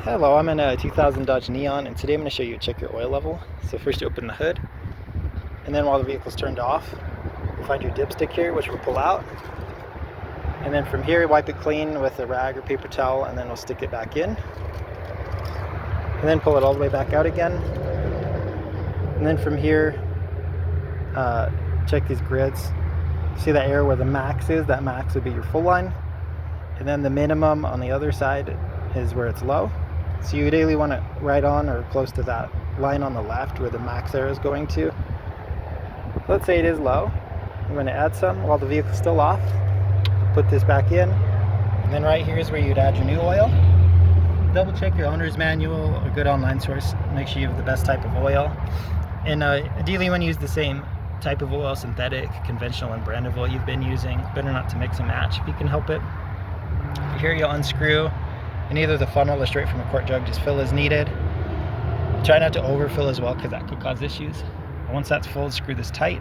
Hello, I'm in a 2000 Dodge Neon, and today I'm going to show you to check your oil level. So first you open the hood, and then while the vehicle's turned off, you'll find your dipstick here, which we'll pull out. And then from here, wipe it clean with a rag or paper towel, and then we'll stick it back in. And then pull it all the way back out again. And then from here, check these grids. See that area where the max is? That max would be your full line. And then the minimum on the other side is where it's low. So you ideally want it right on or close to that line on the left where the max arrow is going to. Let's say it is low. I'm going to add some while the vehicle's still off. Put this back in. And then right here is where you'd add your new oil. Double check your owner's manual, a good online source. Make sure you have the best type of oil. And ideally you want to use the same type of oil, synthetic, conventional, and brand of oil you've been using. Better not to mix and match if you can help it. Here you'll unscrew, and either the funnel or straight from a quart jug, just fill as needed. Try not to overfill as well because that could cause issues. Once that's full, screw this tight.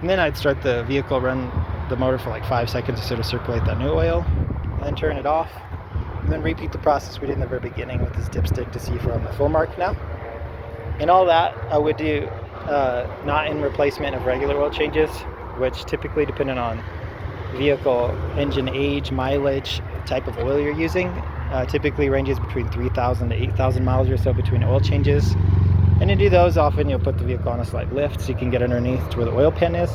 And then I'd start the vehicle, run the motor for like 5 seconds to sort of circulate that new oil, and then turn it off. And then repeat the process we did in the very beginning with this dipstick to see if we're on the full mark now. And all that I would do not in replacement of regular oil changes, which typically, depending on vehicle engine age, mileage, type of oil you're using, typically ranges between 3,000 to 8,000 miles or so between oil changes. And to do those, often you'll put the vehicle on a slight lift so you can get underneath to where the oil pan is.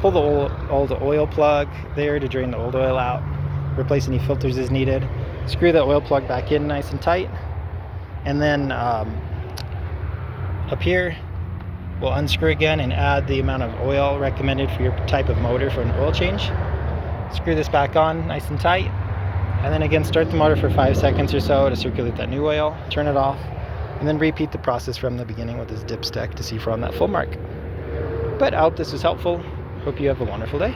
Pull the old oil plug there to drain the old oil out. Replace any filters as needed. Screw the oil plug back in nice and tight. And then up here, we'll unscrew again and add the amount of oil recommended for your type of motor for an oil change. Screw this back on nice and tight. And then again, start the motor for 5 seconds or so to circulate that new oil. Turn it off. And then repeat the process from the beginning with this dipstick to see if we're on that full mark. But I hope this was helpful. Hope you have a wonderful day.